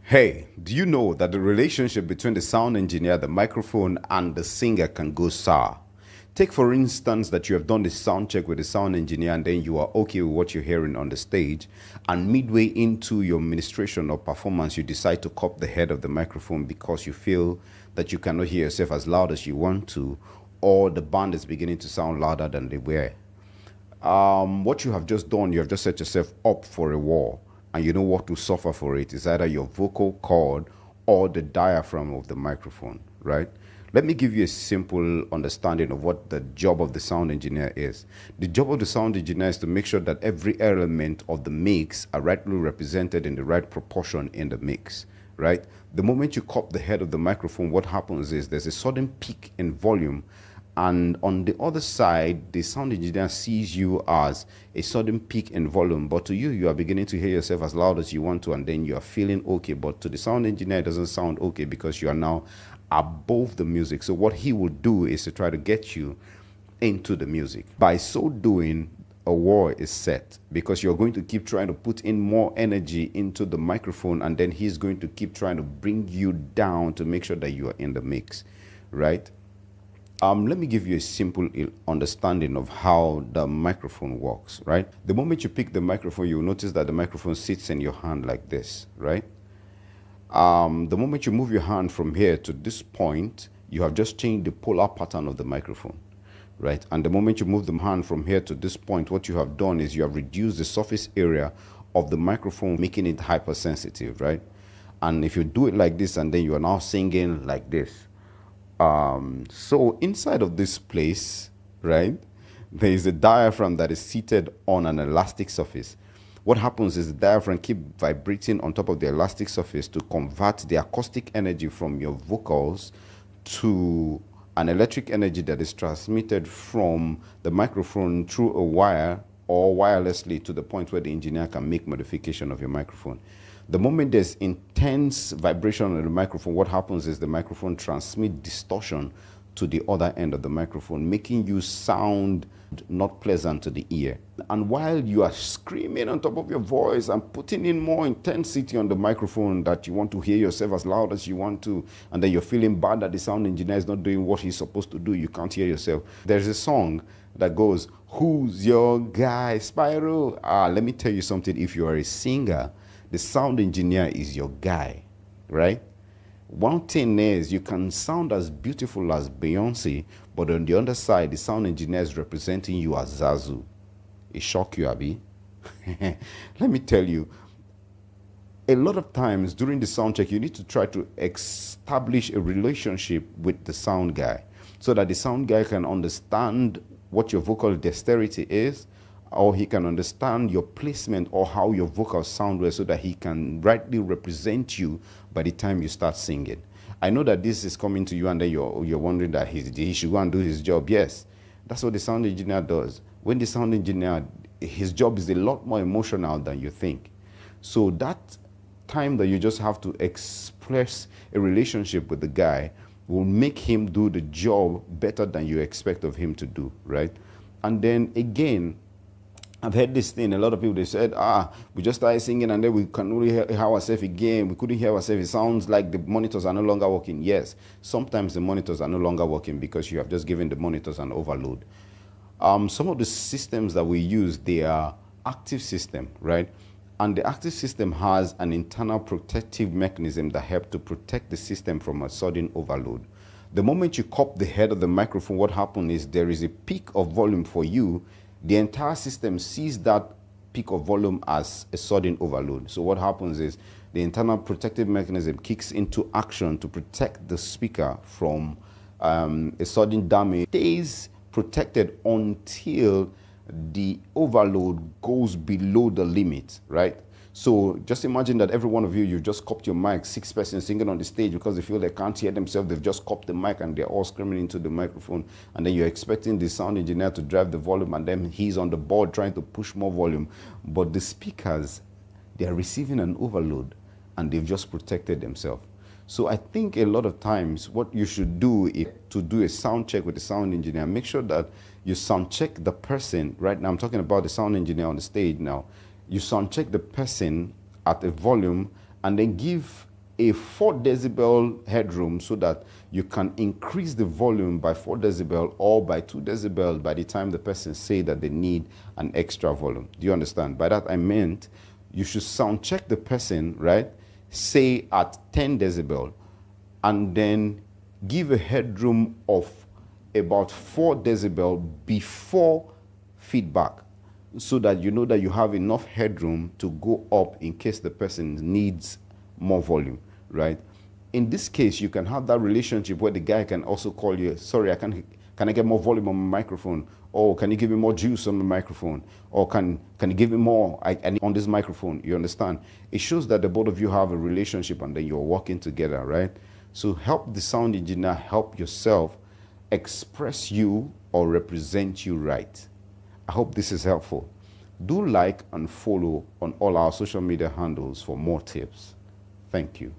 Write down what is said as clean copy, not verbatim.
Hey, do you know that the relationship between the sound engineer, the microphone, and the singer can go sour? Take, for instance, that you have done the sound check with the sound engineer and then you are okay with what you're hearing on the stage, and midway into your ministration or performance, you decide to cup the head of the microphone because you feel that you cannot hear yourself as loud as you want to, or the band is beginning to sound louder than they were. What you have just done, you have just set yourself up for a war, and you know what to suffer for it is either your vocal cord or the diaphragm of the microphone, right? Let me give you a simple understanding of what the job of the sound engineer is. The job of the sound engineer is to make sure that every element of the mix are rightly represented in the right proportion in the mix, right? The moment you cup the head of the microphone, what happens is there's a sudden peak in volume, and on the other side, the sound engineer sees you as a sudden peak in volume, but to you, you are beginning to hear yourself as loud as you want to, and then you are feeling okay. But to the sound engineer, it doesn't sound okay because you are now above the music. So what he will do is to try to get you into the music. By so doing, a war is set because you're going to keep trying to put in more energy into the microphone, and then he's going to keep trying to bring you down to make sure that you are in the mix, right? Let me give you a simple understanding of how the microphone works, right? The moment you pick the microphone, you'll notice that the microphone sits in your hand like this, right? The moment you move your hand from here to this point, you have just changed the polar pattern of the microphone, right? And the moment you move the hand from here to this point, what you have done is you have reduced the surface area of the microphone, making it hypersensitive, right? And if you do it like this, and then you are now singing like this, so inside of this place, right, there is a diaphragm that is seated on an elastic surface. What happens is the diaphragm keeps vibrating on top of the elastic surface to convert the acoustic energy from your vocals to an electric energy that is transmitted from the microphone through a wire or wirelessly to the point where the engineer can make modification of your microphone. The moment there's intense vibration on the microphone, what happens is the microphone transmits distortion to the other end of the microphone, making you sound not pleasant to the ear. And while you are screaming on top of your voice and putting in more intensity on the microphone that you want to hear yourself as loud as you want to, and then you're feeling bad that the sound engineer is not doing what he's supposed to do, you can't hear yourself. There's a song that goes, "Who's your guy, Spyro?" Let me tell you something. If you are a singer, the sound engineer is your guy, right? One thing is you can sound as beautiful as Beyonce, but on the other side, the sound engineer is representing you as Zazu. It shock you, Abby? Let me tell you, a lot of times during the sound check, you need to try to establish a relationship with the sound guy so that the sound guy can understand what your vocal dexterity is, or he can understand your placement or how your vocals sound well so that he can rightly represent you by the time you start singing. I know that this is coming to you and then you're wondering that he should go and do his job. Yes, that's what the sound engineer does. When the sound engineer, his job is a lot more emotional than you think. So that time that you just have to express a relationship with the guy will make him do the job better than you expect of him to do, right? And then again, I've heard this thing, a lot of people, they said, we just started singing and then we can only hear ourselves again. We couldn't hear ourselves. It sounds like the monitors are no longer working. Yes, sometimes the monitors are no longer working because you have just given the monitors an overload. Some of the systems that we use, they are active system, right? And the active system has an internal protective mechanism that helps to protect the system from a sudden overload. The moment you cup the head of the microphone, what happens is there is a peak of volume for you. The entire system sees that peak of volume as a sudden overload. So what happens is the internal protective mechanism kicks into action to protect the speaker from a sudden damage. It stays protected until the overload goes below the limit, right? So just imagine that every one of you, you've just copped your mic, 6 persons singing on the stage because they feel they can't hear themselves. They've just copped the mic and they're all screaming into the microphone. And then you're expecting the sound engineer to drive the volume, and then he's on the board trying to push more volume. But the speakers, they are receiving an overload and they've just protected themselves. So I think a lot of times what you should do is to do a sound check with the sound engineer. Make sure that you sound check the person. Right now I'm talking about the sound engineer on the stage now. You sound check the person at a volume and then give a 4 decibel headroom so that you can increase the volume by 4 decibel or by 2 decibel by the time the person say that they need an extra volume. Do you understand? By that I meant you should sound check the person, right? Say at 10 decibel and then give a headroom of about 4 decibel before feedback, so that you know that you have enough headroom to go up in case the person needs more volume, right? In this case, you can have that relationship where the guy can also call you, sorry, can I get more volume on my microphone? Or can you give me more juice on the microphone? Or can you give me more on this microphone? You understand? It shows that the both of you have a relationship and then you're working together, right? So help the sound engineer, help yourself express you or represent you right. I hope this is helpful. Do like and follow on all our social media handles for more tips. Thank you.